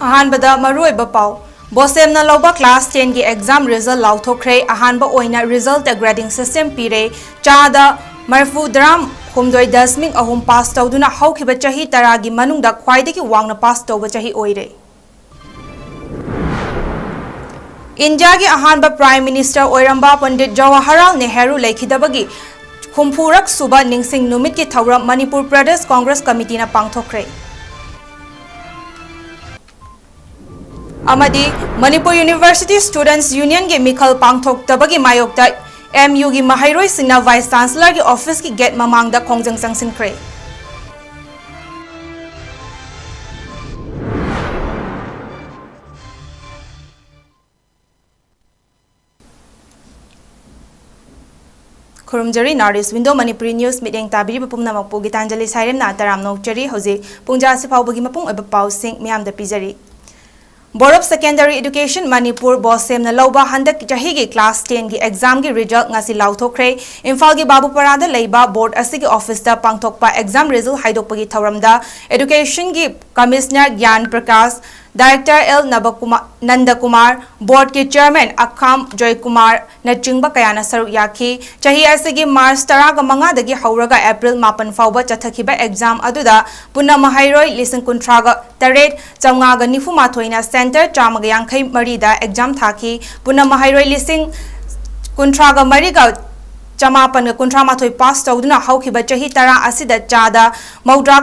अहानबदा मरुइबा पाउ बोसेमना लौबा क्लास 10 की एग्जाम रिजल्ट लाउथोखरे अहानबा ओइना रिजल्ट ग्रेडिंग सिस्टम पीरे चादा मरफुद्राम 7.3 पास तौदुना हौखिबा चही 10 की मनुंगदा ख्वाइदगी वांगना पास तौबा चही ओइरे। इंडिया की अहानबा प्राइम मिनिस्टर ओइरंबा पंडित जवाहरलाल नेहरू लेखिदबगी हुमफुरक सुबा निंगसिंग नुमित की थौरम मणिपुर प्रदेश कांग्रेस कमिटी ना पांगथोखरे। अमदी मणिपुर यूनिवर्सिटी स्टूडेंट्स यूनियन के मिखल पांगथोक्तबगी मायोक्ता MU की महाइरोई सिंगना वाइस चांसलर की ऑफिस की गेट ममांगदा खोंगजंग संगसिनख्रे। खुरुमजरी north window Manipuri news meeting ताबिरी पुमनमकपु गीतांजलि साइरेम ना तराम नौचरी हौजी पुंजासी फाउबगी मपुंग एबा पाउसिंग मियामदा पिजरी। Board of secondary education Manipur बोसेमना लौबा हंदक चही की क्लास 10 की एग्जाम की रिजल्ट ngasi लाउथोखरे। इम्फाल की बाबूपरादा लेबा बोर्ड असि की ऑफिस दा पांगथोकपा एग्जाम रिजल्ट हाइदोकपगी थौरमदा एजुकेशन की कमिश्नर ज्ञान प्रकाश, डायरेक्टर नंदकुमार, बोर्ड के चेयरमैन अखाम जयकुमार नचिंग कयाना सरुक याखी। चही असि मार्च 15 हौरगा एप्रिल 9 फाउबा चथखिबा एग्जाम अदुदा पुन्ना महाइरोई 1938 994 सेंटर 153 दा एग्जाम थाकी। पुन्ना महाइरोई 1953 चमापन 19 पास तौदुना हौखिबा चही 10 असिदा चादा मौद्रा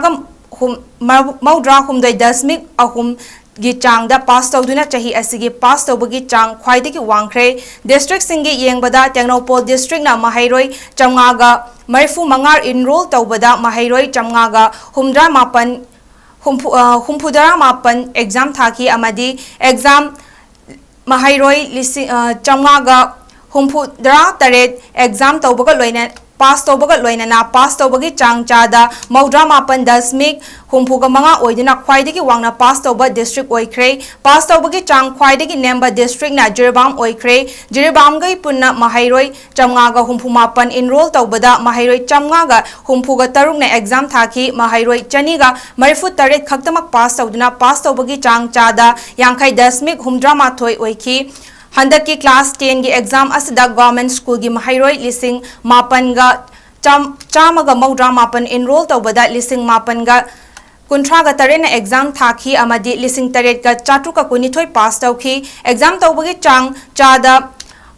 7.3 की चांग दा पास तौदुना चही असिगी पास तौबगी चांग ख्वाइदगी वांखरे। डिस्ट्रिक्ट सिंगी येंगबदा टेक्नोपोल डिस्ट्रिक्ट ना महाइरोई 945 इनरोल तौबदा महाइरोई 958 एग्जाम थाकी। अमदी एग्जाम महाइरोई 958 एग्जाम तौबगा लोइना पास तौबगा लोइना पास तौबगी चांग चादा 9.5 ओइदुना ख्वाइदगी वांगना पास तौबा डिस्ट्रिक्ट ओइख्रे। पास तौबगी चांग ख्वाइदगी नेम्बा डिस्ट्रिक्ट ना जिरीबाम ओइख्रे। जिरीबाम गई पुन्ना महाइरोई 958 इनरोल तौबदा महाइरोई 953 ने एग्जाम थाकी। महाइरोई 248 खक्तमक पास तौदुना पास तौबगी चांग चादा 50.38 ओइखी। हंदक की क्लास 10 की एग्जाम असिदा गवर्नमेंट स्कूल की महाइरोई 9,958 इनरोल तौबदा 9,958 ने एग्जाम थाकी। अमदी 8,412 पास तौखी। एग्जाम तौबगी चांग चादा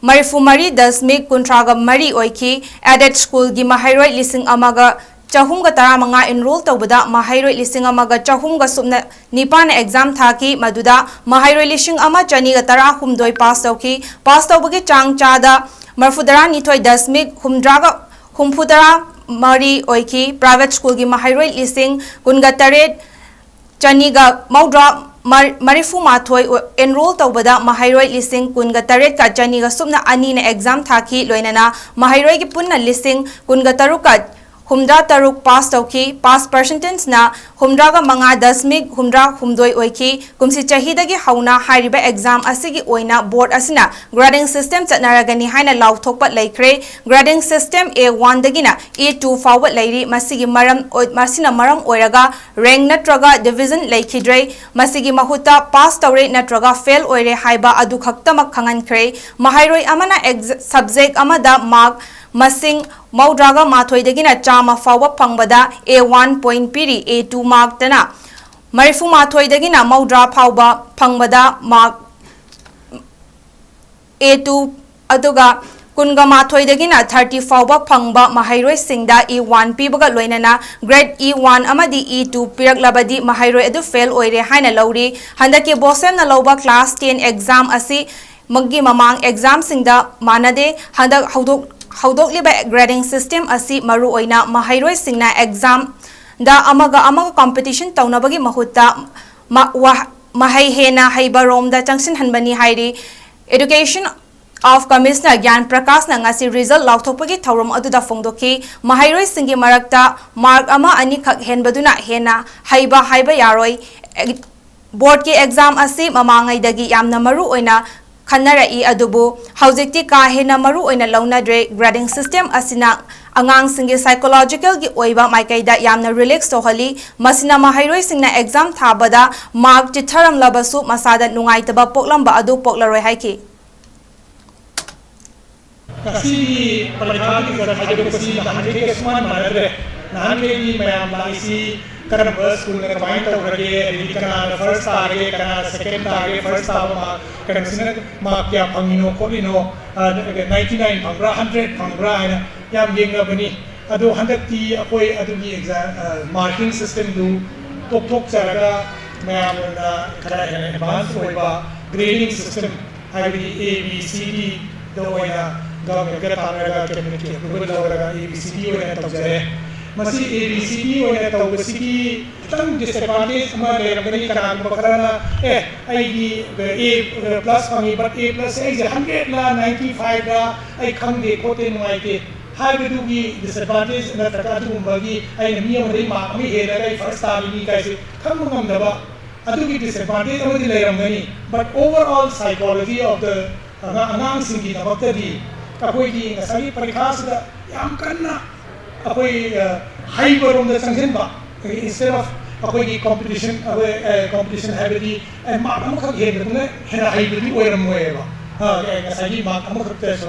43.3 ओइखी। एडेड स्कूल की महाइरोई 1,415 इनरोल तौबदा महाइरोई 1,419 एग्जाम थाकी। मदुदा महाइरोई 1,218 पास तौखी। पास तौबगी चांग चादा 42.53 ओइखी। प्राइवेट स्कूल की महाइरोई 19,994 एनरोल तौबदा महाइरोई 19,982 ने एग्जाम थाकी। लोइनना महाइरोई की पुन्ना 19,963 पास तौखी। पास परसेंटेज ना 9.5 ओइखी। कुमसी चहीदगी हौना हाइरिबा एग्जाम असिगी ओइना बोर्ड असिना ग्रेडिंग सिस्टम चतनारगनी हाइना लाउथोकपा लेख्रे। ग्रेडिंग सिस्टम A1 दगिना A2 फाउबा लेरी। मसिगी मरम ओइरगा रैंक नत्रगा डिवीजन लेखिद्रे। मसिगी महुता पास तौरे नत्रगा फेल ओइरे हाइबा अदु खक्तमक खंगनख्रे। महाइरोई अमना सब्जेक्ट अमदा मार्क मसिंग 934 चामा फाउबा फंगबदा A1 पॉइंट पीरी। A2 मार्क तना 94 9 फाउबा फंगबदा mark A2 अदुगा 30 फाउबा फंगबा महाइरोई सिंगदा E1 पीबगा लोइनना grade E1 अमदी E2 पिरकलबदी महाइरोई अदु फेल ओइरे हाइना लौरी। हंदकी बोसेमना लौबा क्लास 10 एग्जाम असि मग्गी ममांग एग्जाम सिंगदा मानदे। हंदक हौदोकलिबा ग्रेडिंग सिस्टम असि मरु ओइना महाइरोई सिंगना एग्जाम दा अमगा कंपटीशन तौनबगी महुत्ता महै हेना हैबरोमदा चंगसिन हनबनी हाइरी। Education of commissioner Gyan Prakash नंगासी result लाउथोकपगी थौरम अदुदा फोंदोखी। महाइरोई सिंगी मरक्ता mark अमा अनि खक हेनबदुना हेना हाइबा यारोई। बोर्ड के एग्जाम असि ममांगैदगी यामना मरु ओइना खन्नरई अदुबु हौजिक्ति का हेना मरु ओइना लौनद्रे। ग्रेडिंग सिस्टम असिना angangsinggi psychological gi oiba maikaida yamna relax tohali masina mahairoi singna exam thabada mark chitharam labasu masada nungaitaba poklamba adu poklaroi haiki kasi parikha ki jarhai ko si nahanke ke sman manadre nahanke ki mayam laisi karam school ne combine to rage kana first targe kana second targe first targe kana sinna ma kya phangino ko lino 99 phangra 100 phangra aina yam yenga bani adu 100 ti akoi adu gi exam marking system du tok charaga mayam na kana advance oiba grading system habi a b c d do oina government ka taraga cabinet ki approval lawraga a b c d oina tabjare masi a b c d oina tabsiki tang disadvantage ma lerangani kana bakarana ai gi a plus pangi but a plus ai 100 la 95 la ai khang de kote nuai te haidu gi disadvantage na taka tu bagi ai mi amari ma ami he la first time ni kai se khang ngam daba adu gi disadvantage amadi lerangani but overall psychology of the anang singi na baktadi akoi gi ngasai parikha sa yam kanna akoi high barom da sanghen ba instead of akoi gi competition habiti and ma am khak he na hera high bi oiram moeba ngasai ma am khak te so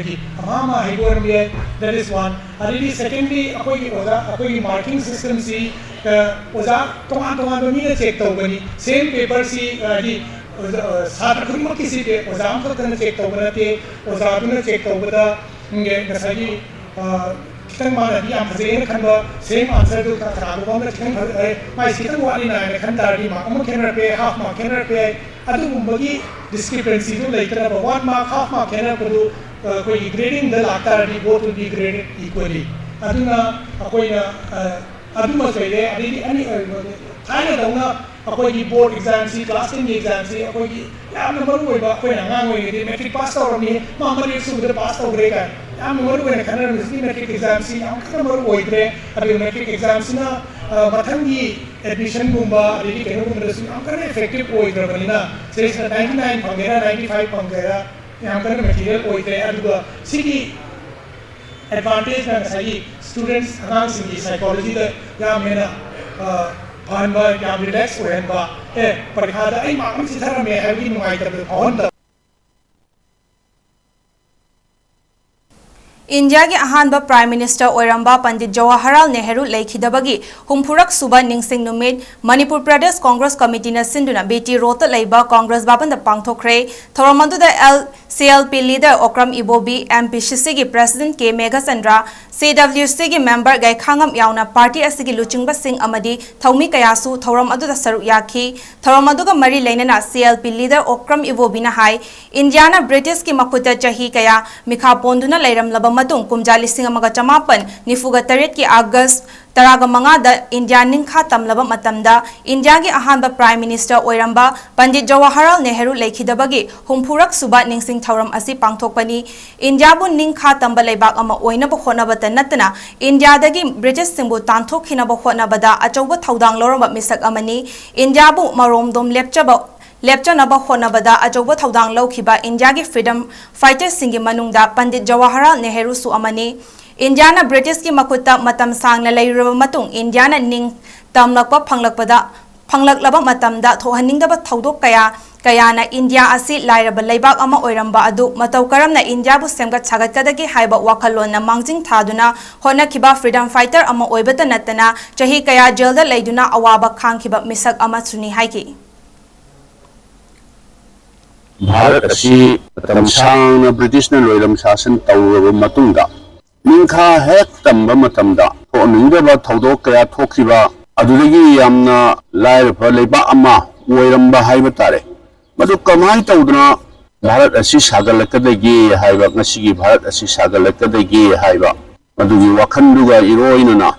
gi ama high barom ye that is one already secondly akoi gi marking system si oza tongan mi na check to bani same paper si di Sartre खुद किसी पे ओजाम को करने check तो बना थे ओजाम ने check तो बता इंगे नसाई कितने माना भी हम सेम खंडा सेम आंसर तो खराब हो गया कितने माय कितने वाली ना है खंडा डी मार्क हम कैनर पे हाफ मार्क कैनर पे अदु मुंबई डिस्क्रिपेंसी तो लाइक ना 1 मार्क हाफ मार्क कैनर को कोई ग्रेडिंग द लाता D both will be graded equally अदु ना कोई ना अदु मसले अदि अनि थाने दौना akoi gi board exam si class 10 exam si akoi gi yam na maru oiba akoi na ngang oi ni metric pass ta ro ni ma mari su de pass ta gre ka yam na maru oi kana ni metric exam si yam kana maru oi gre abi metric exam si na mathang gi admission gumba adi kenu gumba si yam kana effective oi gre bani na sei 99 phangera 95 phangera yam kana material oi gre adu si gi advantage na sai students anang si psychology da yam mena Panba yang relax orang ba, perikha ada, makam si thara me happy nuai tapi on the. India gi ahanba Prime Minister Oiramba Pandit Jawaharlal Nehru leikhidabagi humpurak suba ningsing numit Manipur Pradesh Congress Committee na sinduna beti rota leiba Congress baban da pangthokre thoramadu da CLP leader Okram Ibobi MP Shisi President 𝗵𝗵𝗀𝗶 CWC gi member 𝗍𝐿𝐸 yauna party asigi luchingba sing amadi thaumi kayasu thoram adu da saruk yakhi thoram adu ga mari leinana CLP leader Okram Ibobi na hai India na British ki makuta chahi kaya mikha ponduna leiram laba matung kumjali singa maga chamapan nifuga taret ki August taraga manga da India ningkha tamlaba matamda India gi ahanba Prime Minister Oiramba Pandit Jawaharlal Nehru leikhidabagi humpurak suba ningsing thoram asi pangthokpani India bu ningkha tamba leibak ama oina ba khonabata natna India dagi British singbu tanthokkhina ba khonabada achauba thaudang loramba misak amani India bu maromdom lepchana ba khonabada achauba thaudang laukhiba India gi freedom fighters singi manungda Pandit Jawaharlal Nehru su amani India na British ki makuta matam sangna leiraba matung India na ning tamlakpa phanglakba matamda thohaningdaba thaudok kaya na India asi lairaba leibak ama oiramba adu matau karamna India bu semgat sagatkadagi haiba wakhalon na mangjing thaduna hona khiba freedom fighter ama oibata natana chahi kaya jail da leiduna awaba khangkhiba misak ama chuni haiki Bharat asi tamsang British na loilam shasan tawraba matungda Ningkha hek tamba matamda ho ningdaba thaudok kaya thokhiba adudagi yamna lairaba leiba ama oiramba haiba tare madu kamai tawduna Bharat asi sagalakadagi haiba ngasigi Bharat asi sagalakadagi haiba madugi wakhanduga iroinana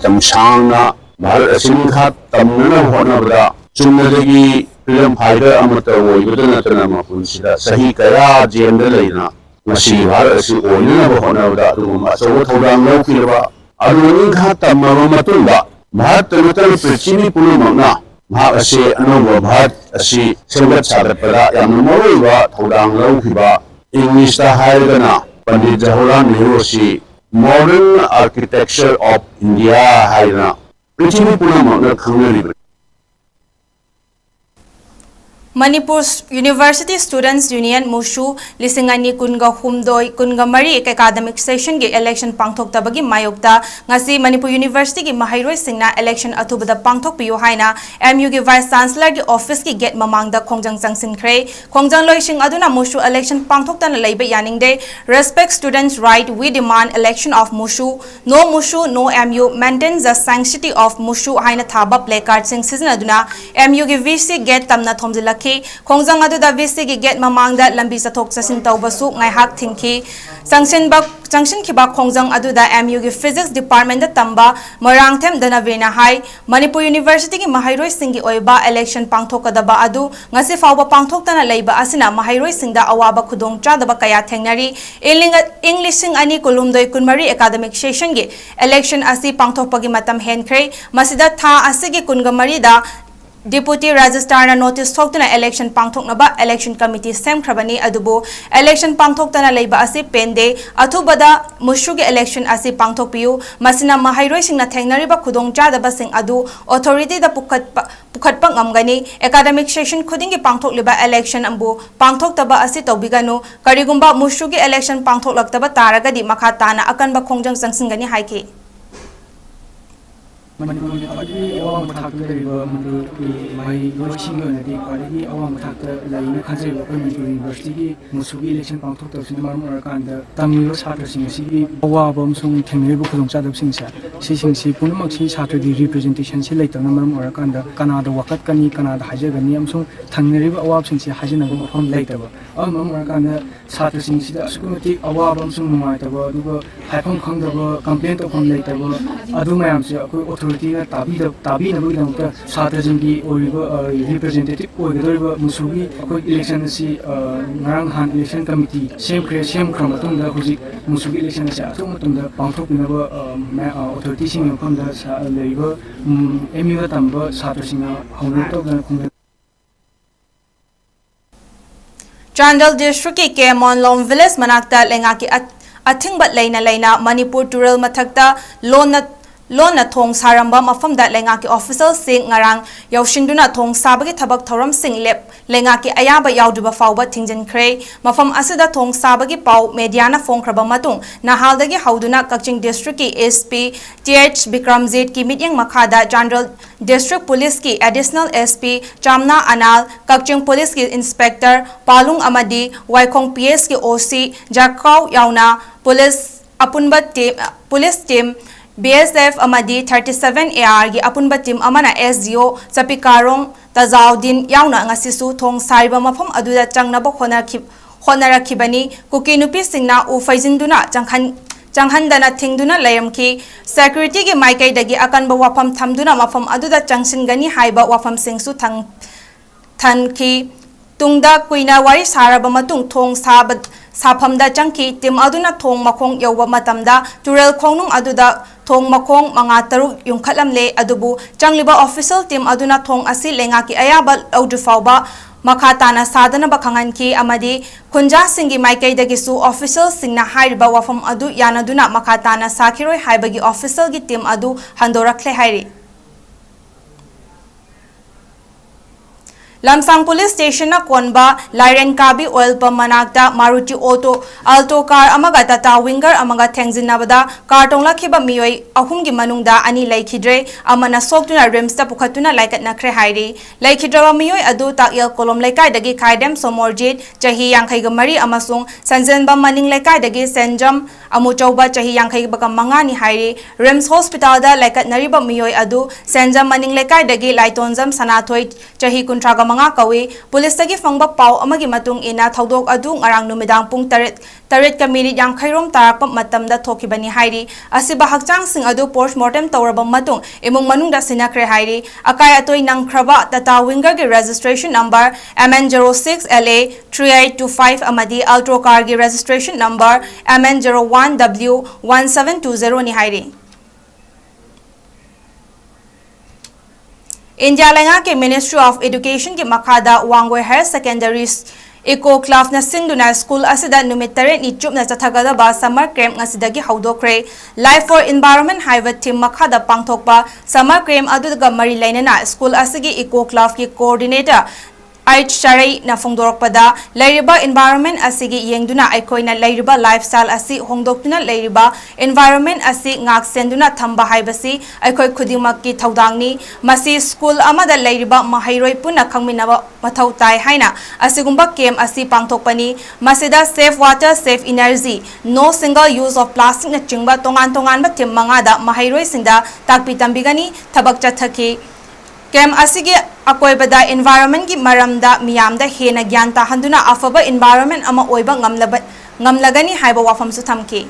tamsangna Bharat asi ningkha tamnana honabada chumnadagi freedom fighter amata oibada natana mapunsida sahi kaya jenda leina Masi Bharat asi oina ba honabda adugumba achawa thaudang laukiraba adu ningkha tamaba matungda Bharat natana prithvi pulumangna mahak asi anauba Bharat asi semgat sagatpada yamna maruiba thaudang laukhiba English ta hairagana Pandit Jawaharlal Nehru asi modern architecture of India haina prithvi punamakna khangnaribani Manipur University Students Union Mushu Lisingani Kunga Humdoi Kunga Mari academic session gi election pangthok tabagi mayokta ngasi Manipur University gi mahairoi singna election atubada pangthok piyo haina MU gi Vice Chancellor gi office gi gate mamangda khongjang changsin khre khongjang loising aduna Mushu election pangthok tan leibe yaningde respect students right we demand election of Mushu no Mushu no MU maintains the sanctity of Mushu haina thaba placard sing season aduna MU gi VC gate tamna thomjilaki khongjang aduda VC gi gate mamangda lambi sathok chasin tawbasu ngaihak thingki sanction khiba khongjang aduda MU gi physics department da tamba morangthem danavena hai Manipur University gi mahairoi singi oiba election pangthokadaba adu ngasi fawba pangthoktana leiba asina mahairoi singda awaba khudong chadaba kaya thengnari English ani kulumdoi kunmari academic session gi election asi pangthokpagi matam henkhre masida tha asigi kungamari da Deputy Registrar na notice thoktuna election pangthoknaba election committee semkhrabani adubu election pangthoktana leiba asi pende athubada mushugi election asi pangthokpiu masina mahairoi singna thengnariba khudong chadaba sing adu authority da pukhatpa ngamgani academic session khudingi pangthokliba election ambu pangthoktaba asi tobiganu karigumba mushugi election pangthoklaktaba taragadi makha tana akanba khongjang sangsingani haike Manipuri adi awang mathakta leriba Manipuri mai loising nadi adi awang mathakta laina khanjaiba Manipuri University gi musugi election pangthok tabsini maram orakanda tamilo chhatra sing si awaba amsung thengneriba khudongchadab singsa sisingsi punamak si chhatra di representation si leitana maram orakanda kanada wakat kani kanada hajagani amsung thengneriba awab singsi hajinaba mafam leitaba maram orakanda chhatra singsi da askumati awaba amsung numaitaba aduga haifam khangdaba complaint ofam leitaba adu mayamsi akoi authority ga tabi na bugidam ta chhatra jingi oriba representative oigdoriba musugi akoi election si ngarang han election committee sem khram da huji musugi election si atum matunda pangthok binaba authority sing yofam da leiba MU da tamba chhatra singa hawna tok da khung Chandal district ki Kemonlom village manakta lenga ki athingbat leina Manipur Tural mathakta lona thong saramba mafamda lenga ki official sing ngarang yaushinduna thong sabagi thabak thoram sing lep lenga ki ayaba yauduba fawba thingjan khre mafam asida thong sabagi pau media na phongkraba matung nahaldagi hauduna Kaching district ki SP 𝗍𝗴𝗃𝗏𝐷 ki mityang makhada General District Police ki additional SP Chamna Anal Kaching Police ki Inspector Palung amadi Waikhong PS ki OC Jarkau yauna Police apunba team BSF amadi 37 AR gi apunba team amana SDO Chappikarong Tazaudin yauna ngasisu thong sariba mafam aduda changnaba khonarakibani kuki nupi singna u faijinduna changhandana thingduna layamki security gi maikai dagi akanba wafam thamduna mafam aduda changsingani haiba wafam singsu thanki tungda kuina wari saraba matung thong safamda changki tim aduna thong makhong yauba matamda tural khongnung aduda thong makhong manga taruk yungkhatlamle adubu changliba official team aduna thong asi lenga ki ayaba audufauba makhatana sadana bakhangan ki amadi khunja singi maikai dagisu official singna hairiba wafam adu yanaduna makhatana sakhiroi haibagi official gi team adu handorakhle hairi Lamsang Police Station na konba Lairenkabi oil pump manakta Maruti Alto car amaga Tata Winger amaga thengjinabada car tonglakiba miyoi ahumgi manungda ani laikhidre amana soktuna remsta pukhatuna laikatna khre hairi laikhidrawa miyoi adu takyal kolom laikai dagi khaidem somorjit chahi 93 amasung sanjenba maning laikai dagi senjam amuchauba chahi 95 ni hairi Rems Hospital da laikatnariba miyoi adu senjam maning laikai dagi laitonjam sanathoi chahi 30 manga kawi police tagi fangba pau amagi matung ina thodok adu ngarang numidang pung 8 ka minute yang khairom tarak matamda thokibani hairi asiba hakchang sing adu postmortem tawraba matung imung manungda sinakre hairi akai atoi nangkhraba Tata Winger gi registration number MN06LA 3825 amadi Alto car gi registration number MN01W 1720 ni hairi India lenga ke Ministry of Education ke makhada Wangwe Higher Secondary Eco Club na sinduna school asida numit 8 ni chupna chathagadaba summer camp ngasidagi haudokre. Life for Environment haiba team makhada pangthokpa summer camp aduga mari lainana school asigi Eco Club ki coordinator 𝗋𝐢𝐯𝐸 na fongdorokpada lairiba environment asigi yengduna aikoina lairiba lifestyle asi hongdoktuna lairiba environment asi ngak senduna thamba haibasi aikoi khudimaki thaudangni masi school amada lairiba mahairoi puna khangminaba mathau tai haina asigumba camp asi pangthokpani masida safe water safe energy no single use of plastic na chingba tongan ba thim mangada mahairoi singda takpi tambigani thabak chathaki Kem asigi akoibada environment ki maramda miyamda hena gyan tahanduna afaba environment ama oiba ngamlagani haiba wafam su thamki.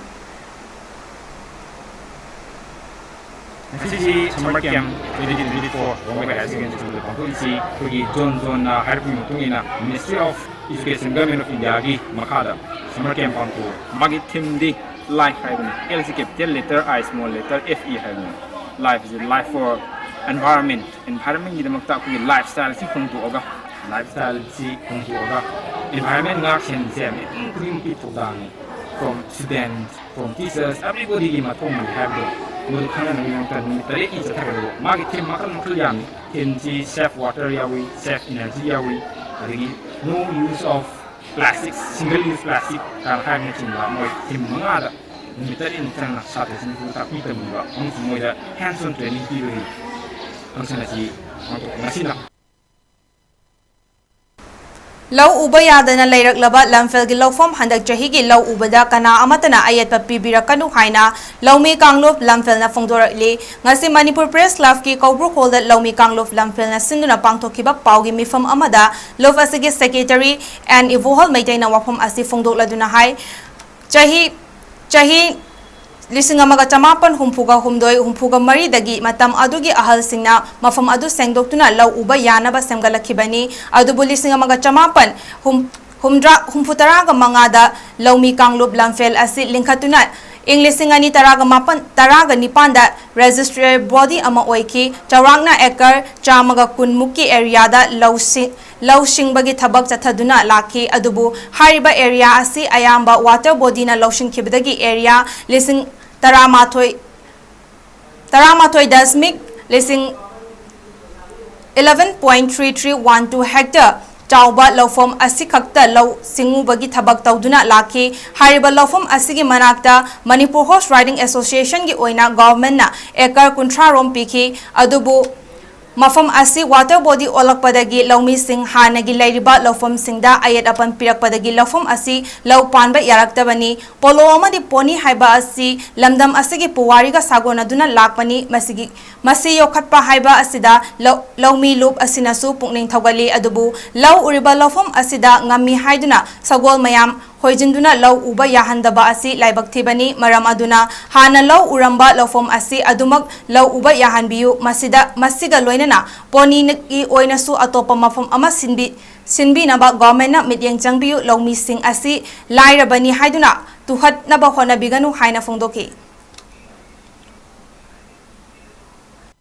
Sisi summer camp 2024 Rome High Secondary School Pangkuisi kugi zone harpi mutungina Ministry of Education Government of India gi makhada summer camp pangku magi theme di life haibani LC capital letter I small letter FE haibani life is a life for environment gi damakta kugi lifestyle si khungtuoga environment ngak sen sem kuring pi thudang from students from teachers everybody gi mathong man have mul khana nang tan tare ki chathagalo magi thim makal yam in safe water yawi safe energy yawi agi no use of plastics single use plastic kan hain chingla moi thim mangada mitari in tan sa ta sin ta pi tamba ang moida hands on training pi ri Lau uba yadana layrak laba lamfel gi lawfam handak jahi gi lau ubada kana amatana ayat pa pibirakanu haina laumi kanglop lamfel na fongdorakli ngasi Manipur Press Club ki Kaubru Hall da laumi kanglop lamfel na sinduna pangthokiba paugi mifam amada lof asigi secretary and evohol maitai na wafam asi fongdokladuna hai jahi Lising amaga chamapan humpuga mari dagi matam adugi ahal singna mafam adu sengdoktuna lau uba yana ba semgalakibani adubu lising amaga chamapan humputara ga mangada laumi kanglub lamfel asi linkhatuna Englishing ani taraga nipanda registry body ama oiki charangna ekar chamaga kunmuki area da lausing bagi thabak chathaduna laki adubu hariba area asi ayamba water body na lausing kibdagi area lising taramatoi dasmik lising 11.3312 hectare Chauba lawfam asi khakta law singu bagi thabak tawduna laki hariba lawfam asigi manakta Manipur Horse Riding Association gi oina government na ekar 30 rom pikhi adubu mafam asi water body olakpadagi lawmi sing hanagi lairiba lawfam singda ayat apan pirakpadagi lawfam asi law panba yaraktabani polo amadi poni haiba asi lamdam asigi puwari ga sagona duna lakpani masi yokhatpa haiba asida lawmi loop asina su pungning thogali adubu law uriba lawfam asida ngami haiduna sagol mayam hoijinduna law uba yahandaba asi laibak thibani maram aduna hana law uramba lawfam asi adumak law uba yahanbiyu masiga loinana poni ki oina su atopa mafam ama sinbi naba government na mityeng changbiyu lawmi sing asi lairabani haiduna tuhat naba hona biganu haina fongdoki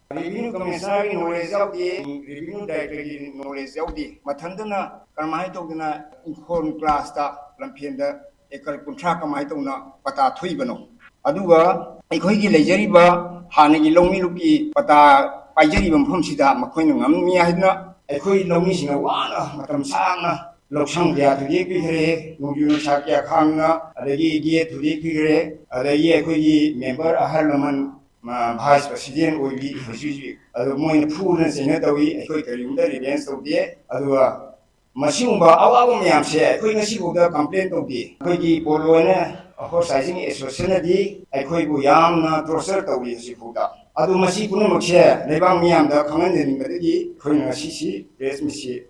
Revenue Commissioner knowledge of the Revenue Director knowledge of the Matandana Karmaitogana Inform class that Lampienda Ekal Kuntra Kamaitona Pata Twibano. Aduga Ekoigi Lejeriba Hanagi Lomi Luki Pata Pajeribam Homsida Makoinum Miahna Ekoi Lomisina Wana Matam Sana Loksangia to Geetanjali Nuyu Shakia Khangna Adagi Ge to Geetanjali Adagi Ekoi member Aharlaman Vice President will be his Moin Pool Senator, a quick events of the Adua Mashumba, our Yamse, Queen Shibuda complaint of the Quiggy Polona, a horse sizing a society, a Quibu Yam, Troserta with Shibuda. Adu Masipunamoche, Nebam Yam, the commanding Medigi, Queen Shishi, Grace Missi,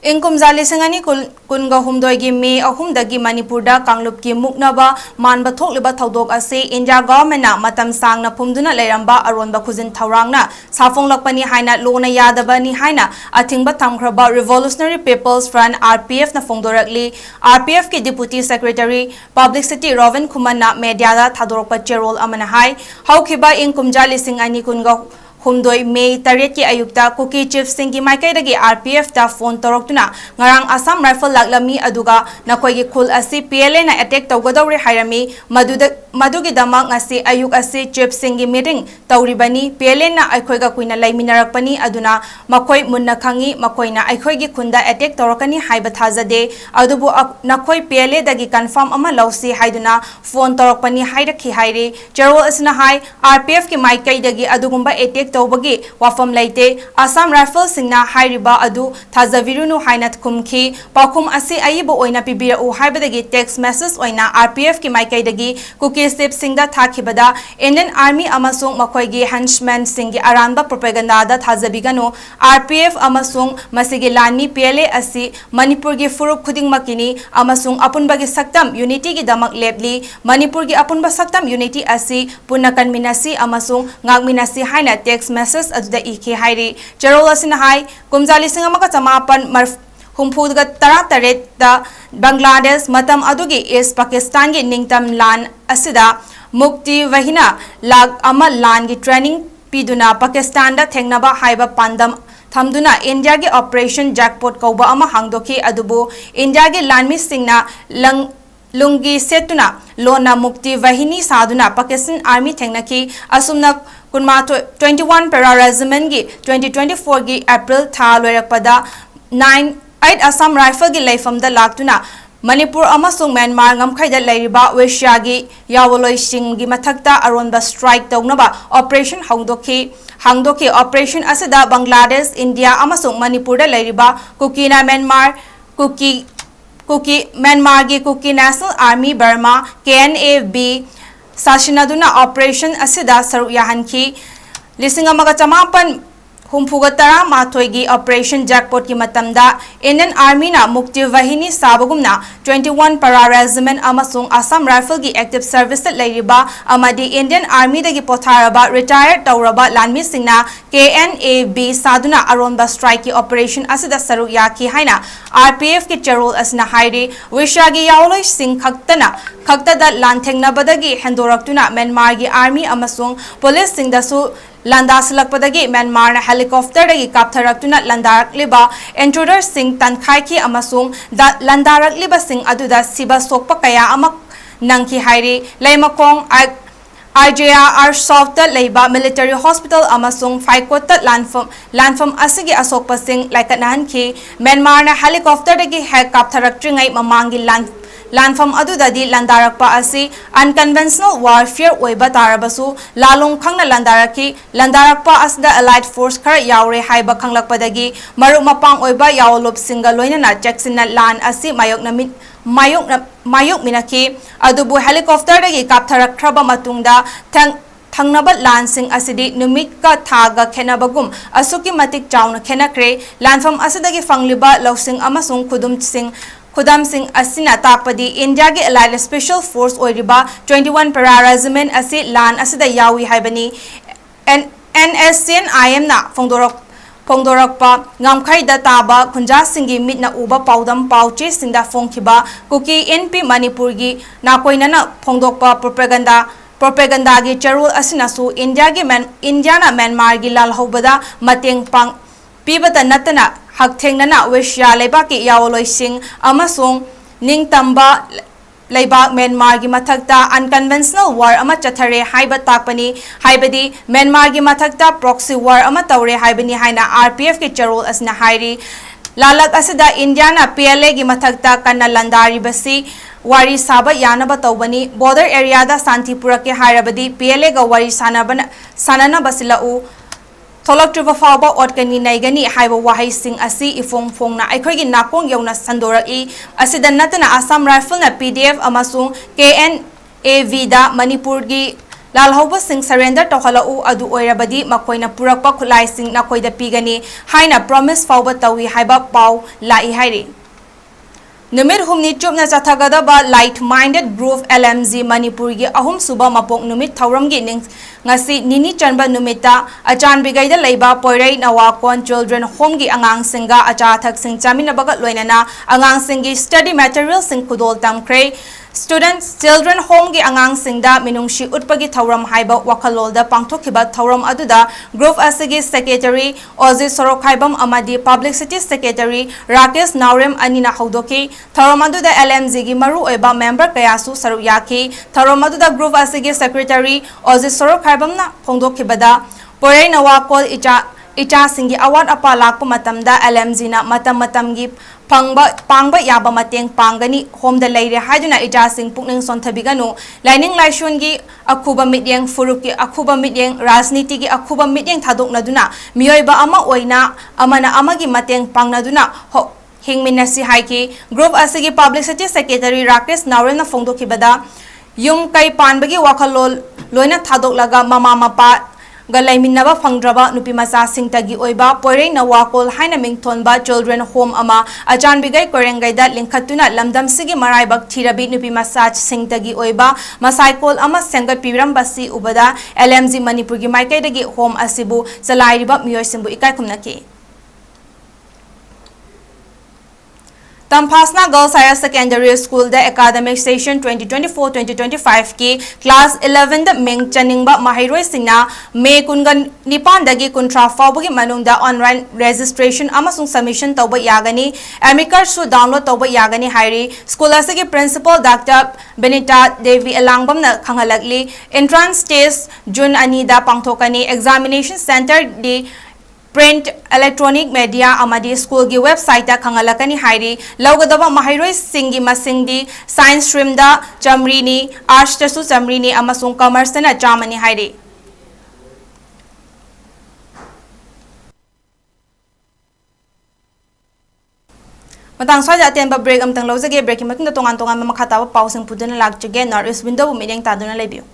Inkumzali singani kunga humdoi gi me ahumdagi Manipurda Kanglup ki muknaba manba thokliba thaudok ase India government na matam sangna phumduna leiramba aronba khuzin thawrangna safonglakpani haina lona yadabani haina athingba thamkhraba Revolutionary People's Front RPF na fongdorakli RPF ki Deputy Secretary Publicity Robin Kuman na media da thadorpa cherol amana hai haukhiba inkumjali singani kunga humdoi May 8 ki ayukta Kuki Chief Singki Maikaidagi RPF ta phone torokuna ngarang Assam Rifle laklami aduga nakoigi khul asi PLA na attack tawgadawri hairami madugi damak ngasi ayuk asi Chief Singki meeting tawribani PLA na aikhoiga kuina laimiнаrakpani aduna makoi munna khangi makoina aikhoigi khunda attack torokani haiba thajade adubu nakoi PLA dagi confirm ama lawsi haiduna phone torokpani hairakhi haire Jarol asna hai RPF ki maikaidagi adugumba attack tawbagi wafam laite Assam Rifle singna hairiba adu thajavirunu hainat kumki pakhum asi ayibo oina pibira u haibadagi text message oina RPF ki maikaidagi Kuki Step Singda thakibada Indian Army amasung makoigi henchmen singi aranba propaganda da thajabigano RPF amasung masigi lanmi PLA asi Manipur gi furup khuding makini amasung apunbagi saktam unity gi damak lebli Manipur gi apunba saktam unity asi punakan minasi amasung ngagminasi haina text message aduda iki hairi Jarol asina hai kumjali singamaka chamapan humpuga tara da Bangladesh matam adugi East Pakistan gi ningtam lan asida mukti wahina lag ama lan gi training piduna Pakistan da thengnaba haiba pandam thamduna India gi Operation Jackpot kauba ama hangdoki adubu India gi lanmi singna lungi setuna lona mukti wahini saduna Pakistan Army thengnaki asumna kunma 21 para regiment gi 2024 gi April tha loirakpada 8 Assam Rifle gi leifam da laktuna Manipur amasung Myanmar ngamkhaida leiriba Wesha gi 𝗷𝗴𝗲𝗏 gi mathakta aronba strike tawnaba operation hangdoki operation asida Bangladesh India amasung Manipur da leiriba Kukina Myanmar Kuki Myanmar gi Kuki National Army Burma KNAV Sashinaduna operation asida saruk yahanki lisingamaga chamapan humpuga tara mathoigi Operation Jackpot ki matamda Indian Army na mukti wahini sabagumna 21 para regiment amasung Assam Rifle gi active service leiriba amadi Indian Army dagi potharaba retired tawraba lanmi singna KNAV saduna aronba strike ki operation asida saruk yaki haina RPF ki Jarol asna hairi wishagi yauloi sing khaktada lanthengna badagi hendoraktuna Myanmar gi Army amasung police singdasu Landasilakpadagi Myanmar na helicopter dagi kaptharakuna landarakliba intruder sing tankhai amasung landarakliba sing aduda siba sokpa kaya amak nangki hairi leimakong IJR South leiba military hospital amasung faikota landfam asigi asokpa sing laikanahan ki Myanmar na helicopter dagi kaptharakringai mamangi landfam adudadi landarakpa asi unconventional warfare oiba tarabasu lalong khangna landarakpa asda allied force khara yaure haiba khanglakpadagi maruk mapang oiba yawlop singa loinana jacksina lan asi mayok minaki adubu helicopter dagi kaptharakraba matungda thangnaba lansing asidi numit ka thaga khenabagum asuki matik chauna khenakre landfam asidagi fangliba lawsing amasung Khudam Singh asina takpadi India gi Allied Special Force oiriba 21 para regiment asi lan asida yawi haibani NSCNIM na phongdorakpa ngamkhaida taba khunja singi mitna uba paudam pauche singda phongkhiba Kuki NP Manipur gi nakoina na phongdokpa propaganda gi Jarol asina su India na Myanmar gi lalhobada mateng pang pibata natana Hakthengnana Wesha leibaki 𝗷𝗴𝗏𝗏 amasung ningtamba leibak Myanmar gi mathakta unconventional war ama chathare haiba takpani haibadi Myanmar gi mathakta proxy war ama tawre haibani haina RPF ki Jarol asna hairi lalak asida India na PLA gi mathakta kanna landari basi wari saba yanaba tawbani border area da Santipura ke hairabadi PLA ga wari sanana basila u 𝗩𝗏𝗏𝗏 otkani naigani haiba wahai sing asi ifongfongna aikhoigi nakong yauna sandoraki asida natana Assam Rifle na PDF amasung KNAV da Manipur gi lalhauba sing surrender tawhalau adu oirabadi makoina purakpa khulai sing nakoida pigani haina promise fauba tawi haiba pau lai hairi Numit humni chupna chathagadaba light-minded group LMZ Manipur gi ahum suba mapok numit thauram gi ngasi nini chanba numita achan bigaida leiba poirai nawakon children home gi angang singa acha thak sing chamina baga loinana angang singi study material sing kudol tamkre Students Children Home gi angang singda minungshi utpagi thauram haiba wakhalolda pangthokhiba thauram aduda group asigi secretary 𝗍𝗶𝗏𝗏𝗏 amadi publicity secretary Rakesh Naurem anina haudoki thauram aduda LMZ gi maru oiba member kayasu saru yaki thauram aduda group asigi secretary 𝗍𝗶𝗏𝗏𝗏 na phongdokhibada porei nawa kol icha singi award apa lakpa matamda LMZ na matam gi pangba yaba mateng pangani home da leire haiduna ija sing pukning sonthabiganu lining laishun gi akhuba midyeng furuki akhuba midyeng rajniti gi akhuba midyeng thadoknaduna miyoiba ama oina amana amagi mateng pangnaduna hingminasi haiki group asigi publicity secretary Rakesh Naurem na phongdokhibada yum kai panbagi wakhalol loina thadok mama mapa Galaiminaba Fangraba Nupimasa Singtagi Oiba, Porei Nawakol, Haina Mingtonba, Children Home Ama, Ajan Bigay Korengaida, Linkatuna, Lamdam Sigi Maraibak, Tirabi Nupimasa Singtagi Oiba, Masaikol Ama Sengat Pirambasi Ubada, LMZ Manipurgi Maikaidagi Home Asibu, Salairiba Miosimbu Ikaikumnaki. Tampasna Girls Higher Secondary School the academic session 2024-2025 ki class 11 the Ming Chaningba Mahiroi Singna May Kungan Nipan dagi Kuntra Fawagi Manungda online registration amasung submission tawba yagani amicus su download tawba yagani hairi school asigi principal Dr. Benita Devi Elangbam na khangalagli entrance test June anida pangthokani examination center di print electronic media amadi school gi website ta khangalakani hairi lawgadaba mahairoi singi masingdi science stream da chamrini arts ta su chamrini amasung commerce na chamani hairi matang swaja atenba break amtang lawjage break matunda tongan makata ba pausing puduna lakjage north window meeting taduna lebiu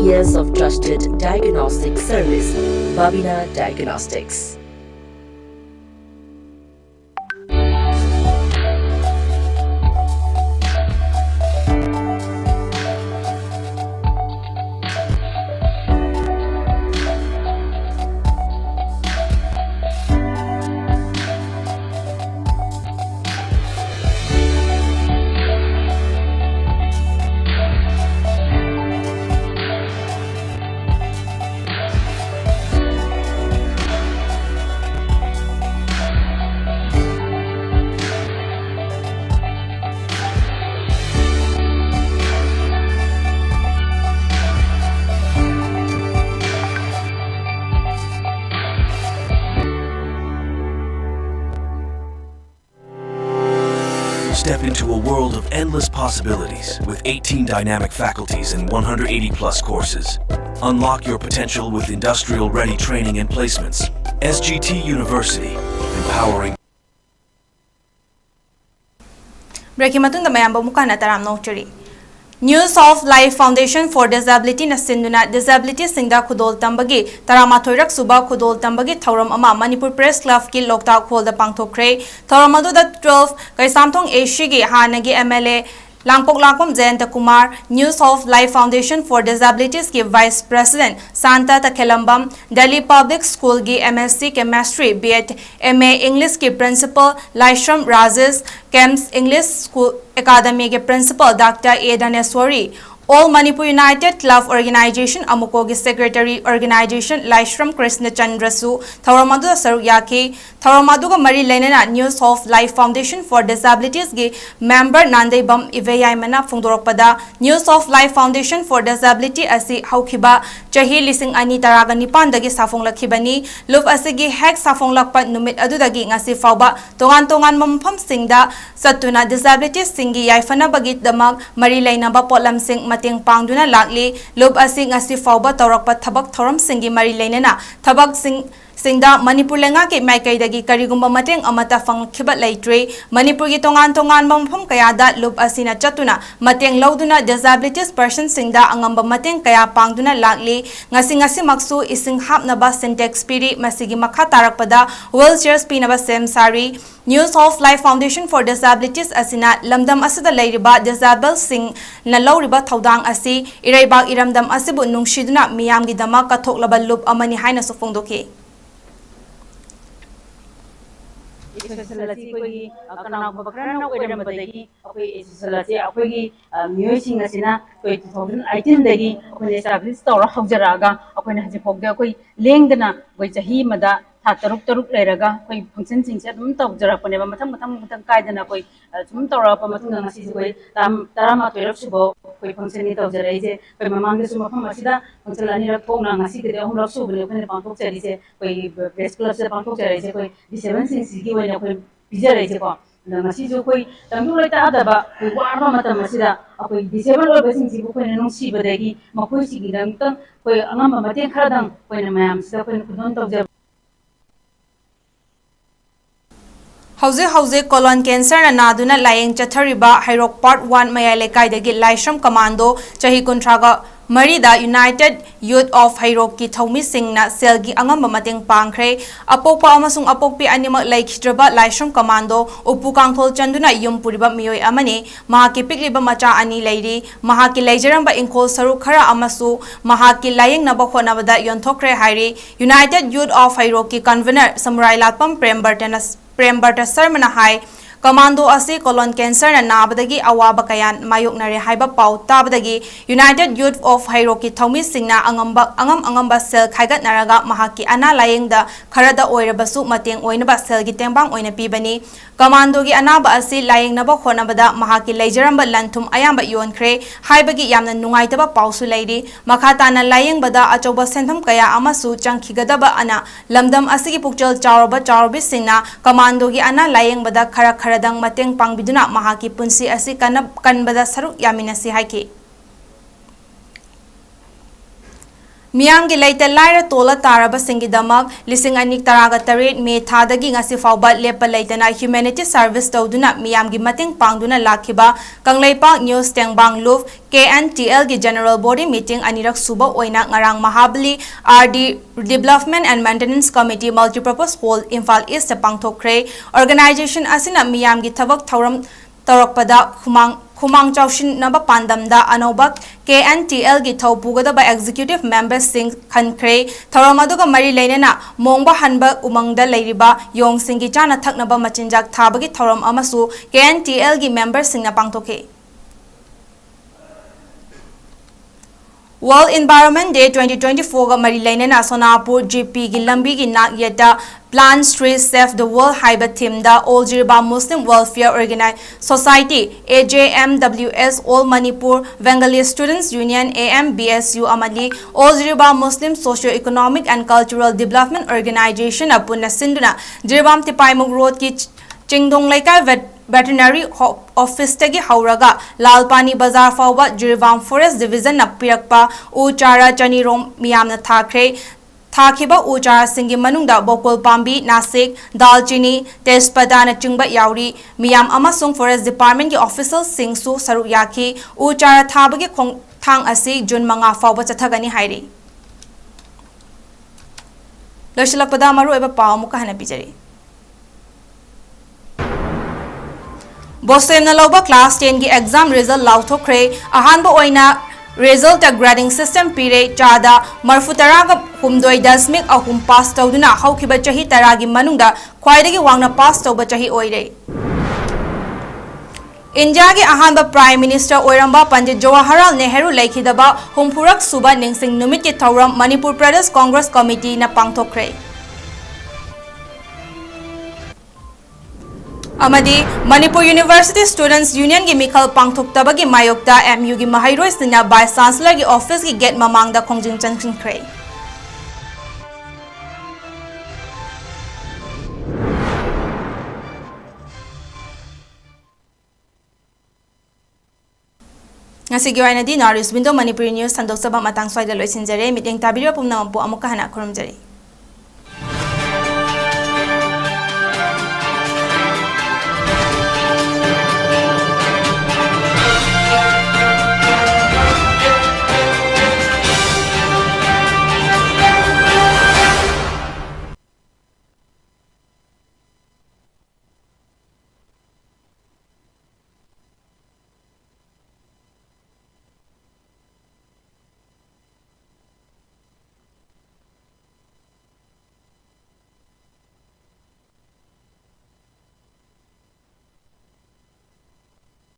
Years of trusted diagnostic service, Babina Diagnostics. Step into a world of endless possibilities with 18 dynamic faculties and 180+ courses. Unlock your potential with industrial-ready training and placements. SGT University, empowering. Breaking matunda mayamba mukana taram nokchari. News of Life Foundation for Disability na sinduna disability singda khudol tambagi taramatoirak suba khudol tambagi thauram ama Manipur Press Club ki Loktak Hall da pangthokre thauram adu da 12 kaisamthong AC gi hanagi MLA Langpok Langpom Jayantakumar, News of Life Foundation for Disabilities की Vice President Santa Takhelambam, Delhi Public School की MSc Chemistry B.Ed MA English की Principal Laishram Rajesh, KEMS English School Academy के Principal Dr. A. Dhaneswari, All Manipur United Club Organization Amuko की Secretary Organization Laishram Krishna Chandrasu, Tharamadu Saruk Yaki, Tharamadu का मरी लेना News of Life Foundation for Disabilities की Member 𝗠𝗔𝗡𝗏 𝐸𝐴 फोंदोरकपदा News of Life Foundation for Disability असी हौखिबा चही लिसिंग अनी तरागा निपानदगी साफोंगलखिबनी loop असिगी हेक साफोंगलकपा नुमित अदुदगी ngasi फाउबा तोगान मफम सिंगदा सत्तुना disabilities सिंगी याइफनबगी दमक मरी लेनाबा pollen सिंग मतेंग पांगदुना लागली लुप असि ngasi फाउबा तौरकपा थबक थौरम सिंगी मरी लेना थबक सिंगदा मणिपुर लेंगा के माइकैदगी करिगुंबा मतेंग अमता फंगखिबा लैत्रे मणिपुर की तोगान मफम कयादा लुप असिना चतुना मतेंग लौदुना disabilities person सिंगदा अंगंबा मतेंग कया पांगदुना लागली ngasi मक्सु इसिंग हापनबा सिंटेक्स पिरी मसिगी मखा तारकपदा wheelchairs पिनबा सेम सारी News of Life Foundation for Disabilities asina lamdam asida leiriba disabled sing na lauriba thaudang asi ireibak iramdam asibu nungshiduna miyamgi dama kathoklaba loop amani haina sofongdoke Society kogi kana bakrana oiram badagi akoi society akoi music asina koi 2018 dagi akoi establish tawra hawjaraga akoi na haji fogda akoi lengdana koi chahi mada taruk leraga koi function singse dum tawjarapane mathang kaidana koi sum tawrapa matunda ngasi koi tarama 12 subo koi function ni tawjarai je koi mamang sum mafam asida function ani rak pona ngasi de hum rak subne koi pantok chari je koi press club se pantok chari je koi 27 sigi wena koi bijarai je ko ngasi jo koi tamdu laita adaba koi warma matam asida akoi disable ol basing sibu koi nung si badagi makoi sigi dang tang koi angam mateng khadang koi na mayam sida koi kudon tawjar Hauze colon cancer na naduna layeng chathariba Hairok Part 1 mayale kaidagi Laishram Commando chahi kuntraga Marida United Youth of Hairok ki Thaumi Singh na selgi angamba mateng pangkhre apokpa amasung apokpi animak laikhidraba Laishram Commando upu kangthol chanduna yumpuriba miyoi amani mahaki pikliba macha ani leiri mahaki leijaramba ingkhol saru khara amasu mahaki layeng naba khonabada yonthokre hairi United Youth of Hairok ki convener Samurai Latpam Prembata Sarmana Hai Commando asi colon cancer na nabadagi awaba kayan mayoknare haiba pau tabadagi United Youth of Hairok ki Thaumi Singh na angamba sel khaigat naraga mahaki ana layengda kharada oirabasu mateng oinaba sel gi tengbang oina pibani Commando gi anaba asi layeng naba khonabada mahaki leijaramba lanthum ayamba yonkre haibagi yamna nungaitaba pausu leiri makhata na layeng bada achoba sentham kaya amasu changkhigadaba ana lamdam asigi pukchal chawbi singna Commando gi ana layeng bada kharadang mateng pangbiduna mahaki punsi asi kanbada saruk yaminasi haiki Miyam gi leita laira tola taraba singi damak lising anik taraga tarit me thadagi ngasi fauba lepa leitana humanity service tawduna miyam gi mateng pangduna lakhiba Kangleipa News Tengbang Luf KNTL gi General Body Meeting anirak suba oina ngarang Mahabali RD Development and Maintenance Committee Multipurpose Hall Imphal East pangthokre organization asina miyam gi thabak thauram tarakpada khumang chawshin naba pandamda anoba KNTL gi thaupugadaba executive members sing khankhre thoramaduga mari leinena mongba hanba umangda leiriba yong singi chana thaknaba machinjak thabagi thoram amasu KNTL gi members singna pangthoke World Environment Day 2024 ga mari leinena Sonapur GP gi lambi gi nak yeta Plant Street Save the World haiba theme da All Jirba Muslim Welfare Organized Society AJMWS All Manipur Bengali Students Union AMBSU amali All Jirba Muslim Socio-Economic and Cultural Development Organization apuna sinduna Jirbam Tipaimuk Road ki Chingdong Laikai Veterinary Office tagi hauraga Lalpani Bazar fauba Jirbam Forest Division na pirakpa Uchara Chanirom miyamna thakre Thakiba Uchara Singi Manungda Bokol Pambi Nasik Dalchini Tezpada na chingba yauri miyam amasung Forest Department ki official singsu saruk yaki Uchara thabagi thang asi Jun manga fauba chathagani hairi Loshilakpada maru eba paw muka hana bijari Bosem na lauba class 10 gi exam result lauthokre ahanba oina result grading system pire chada marfutaraga humdoi dasmik ahum pass tawduna haukiba chahi taragi manungda khwaidagi wangna pass tawba chahi oire India ki ahanba Prime Minister Oiramba Pandit Jawaharlal Nehru laikhidaba humpurak suba ningsing numit ki thauram Manipur Pradesh Congress Committee na pangthokre Amadi Manipur University Students Union gi mikhal pangthoktabagi mayokta MU gi mahairoi sina Vice Chancellor gi office gi gate mamangda khongjing chankre Ngasigi waina di Norris Window Manipuri News sandok sabam matang swai da loisinjare meeting tabiro pumna mampu amuka hana khurumjare